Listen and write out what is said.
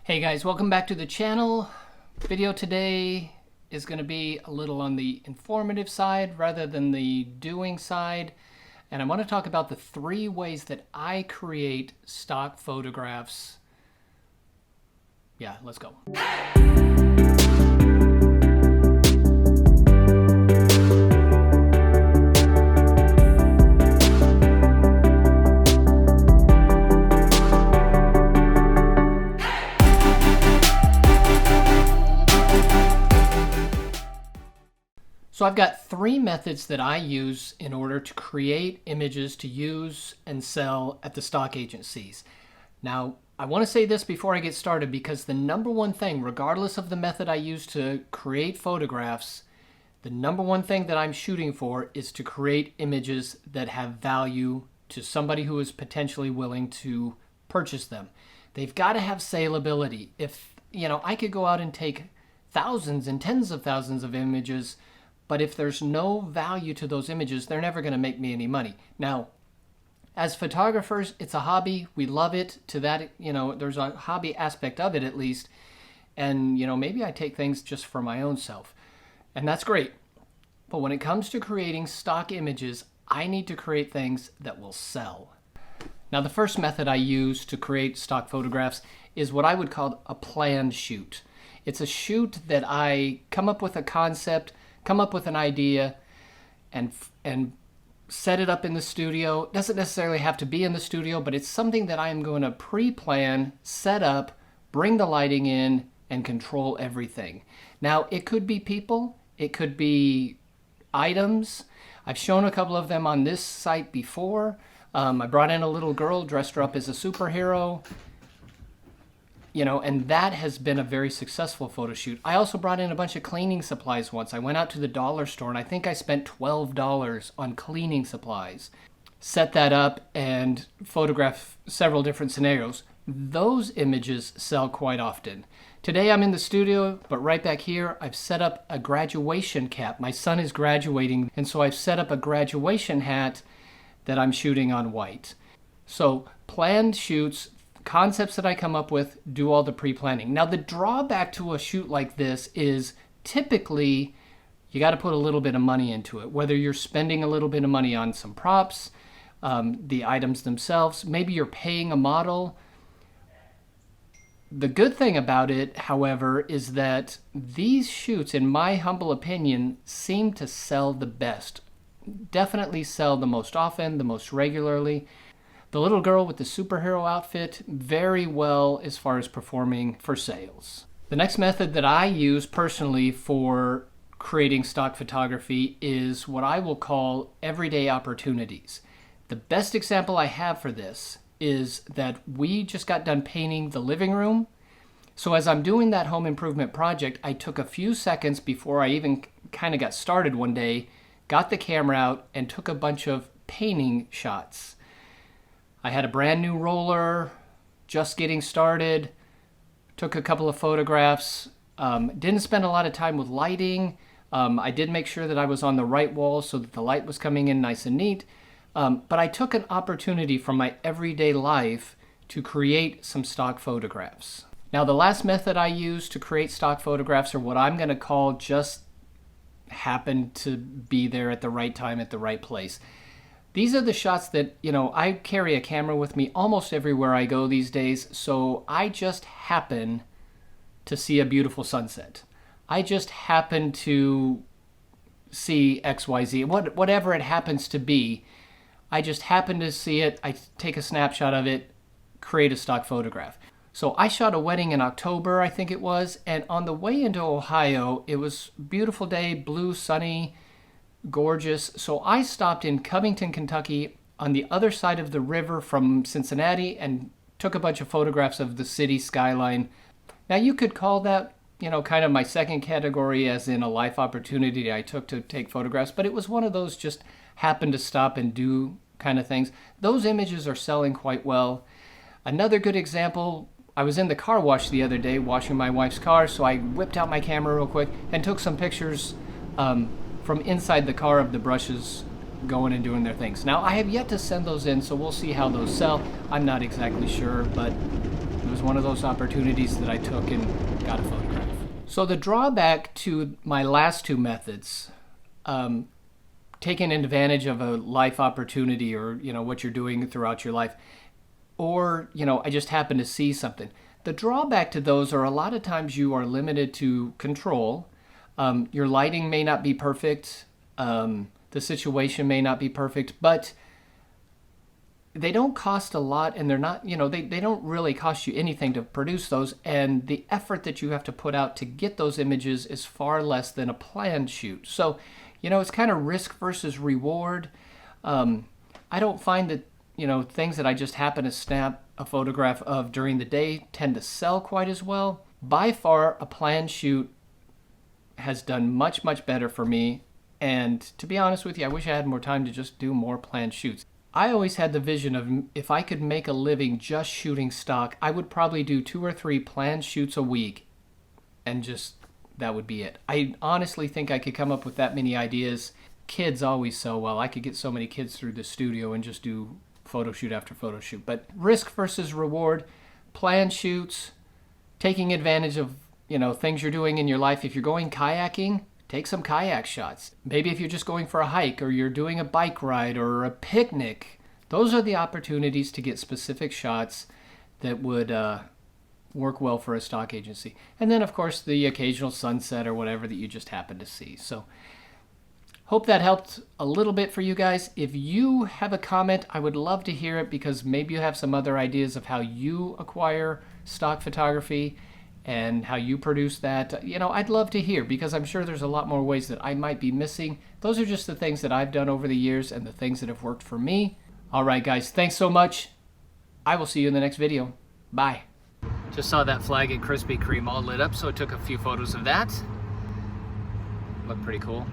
Hey guys, welcome back to the channel. Video today is going to be a little on the informative side rather than the doing side. And I want to talk about the 3 ways that I create stock photographs. Yeah, let's go. So I've got 3 methods that I use in order to create images to use and sell at the stock agencies. Now, I want to say this before I get started because the number one thing, regardless of the method I use to create photographs, the number one thing that I'm shooting for is to create images that have value to somebody who is potentially willing to purchase them. They've got to have saleability. If, I could go out and take thousands and tens of thousands of images, but if there's no value to those images, they're never going to make me any money. Now, as photographers, it's a hobby. We love it to that, there's a hobby aspect of it at least. And, maybe I take things just for my own self. And that's great. But when it comes to creating stock images, I need to create things that will sell. Now, the first method I use to create stock photographs is what I would call a planned shoot. It's a shoot that I come up with a concept, come up with an idea, and set it up in the studio. It doesn't necessarily have to be in the studio, but it's something that I am going to pre-plan, set up, bring the lighting in, and control everything. Now, it could be people, it could be items. I've shown a couple of them on this site before. I brought in a little girl, dressed her up as a superhero. And that has been a very successful photo shoot. I also brought in a bunch of cleaning supplies once. I went out to the dollar store and I think I spent $12 on cleaning supplies. Set that up and photographed several different scenarios. Those images sell quite often. Today I'm in the studio, but right back here I've set up a graduation cap. My son is graduating, and so I've set up a graduation hat that I'm shooting on white. So planned shoots, concepts that I come up with, do all the pre-planning. Now, the drawback to a shoot like this is typically you got to put a little bit of money into it, whether you're spending a little bit of money on some props, the items themselves, maybe you're paying a model. The good thing about it, however, is that these shoots, in my humble opinion, seem to sell the best. Definitely sell the most often, the most regularly. The little girl with the superhero outfit, very well as far as performing for sales. The next method that I use personally for creating stock photography is what I will call everyday opportunities. The best example I have for this is that we just got done painting the living room. So as I'm doing that home improvement project, I took a few seconds before I even kind of got started one day, got the camera out and took a bunch of painting shots. I had a brand new roller, just getting started, took a couple of photographs, didn't spend a lot of time with lighting. I did make sure that I was on the right wall so that the light was coming in nice and neat. But I took an opportunity from my everyday life to create some stock photographs. Now, the last method I use to create stock photographs are what I'm going to call just happened to be there at the right time at the right place. These are the shots that, I carry a camera with me almost everywhere I go these days, so I just happen to see a beautiful sunset. I just happen to see XYZ, whatever it happens to be. I just happen to see it, I take a snapshot of it, create a stock photograph. So I shot a wedding in October, I think it was, and on the way into Ohio, it was a beautiful day, blue, sunny, gorgeous. So I stopped in Covington, Kentucky on the other side of the river from Cincinnati and took a bunch of photographs of the city skyline. Now you could call that, kind of my second category as in a life opportunity I took to take photographs, but it was one of those just happen to stop and do kind of things. Those images are selling quite well. Another good example, I was in the car wash the other day washing my wife's car, so I whipped out my camera real quick and took some pictures from inside the car of the brushes going and doing their things. Now, I have yet to send those in, so we'll see how those sell. I'm not exactly sure, but it was one of those opportunities that I took and got a photograph. So the drawback to my last two methods, taking advantage of a life opportunity, or what you're doing throughout your life, or I just happen to see something. The drawback to those are a lot of times you are limited to control. Your lighting may not be perfect. The situation may not be perfect, but they don't cost a lot, and they're not, they don't really cost you anything to produce those, and the effort that you have to put out to get those images is far less than a planned shoot. So, it's kind of risk versus reward. I don't find that, things that I just happen to snap a photograph of during the day tend to sell quite as well. By far, a planned shoot has done much, much better for me. And to be honest with you, I wish I had more time to just do more planned shoots. I always had the vision of, if I could make a living just shooting stock, I would probably do 2 or 3 planned shoots a week, and just that would be it. I honestly think I could come up with that many ideas. Kids always sell well. I could get so many kids through the studio and just do photo shoot after photo shoot. But risk versus reward, planned shoots, taking advantage of things you're doing in your life. If you're going kayaking, take some kayak shots. Maybe if you're just going for a hike, or you're doing a bike ride or a picnic, those are the opportunities to get specific shots that would work well for a stock agency. And then, of course, the occasional sunset or whatever that you just happen to see. So hope that helped a little bit for you guys. If you have a comment, I would love to hear it, because maybe you have some other ideas of how you acquire stock photography and how you produce that. I'd love to hear, because I'm sure there's a lot more ways that I might be missing. Those are just the things that I've done over the years and the things that have worked for me. All right, guys, thanks so much. I will see you in the next video. Bye. Just saw that flag at Krispy Kreme all lit up, so I took a few photos of that. Looked pretty cool.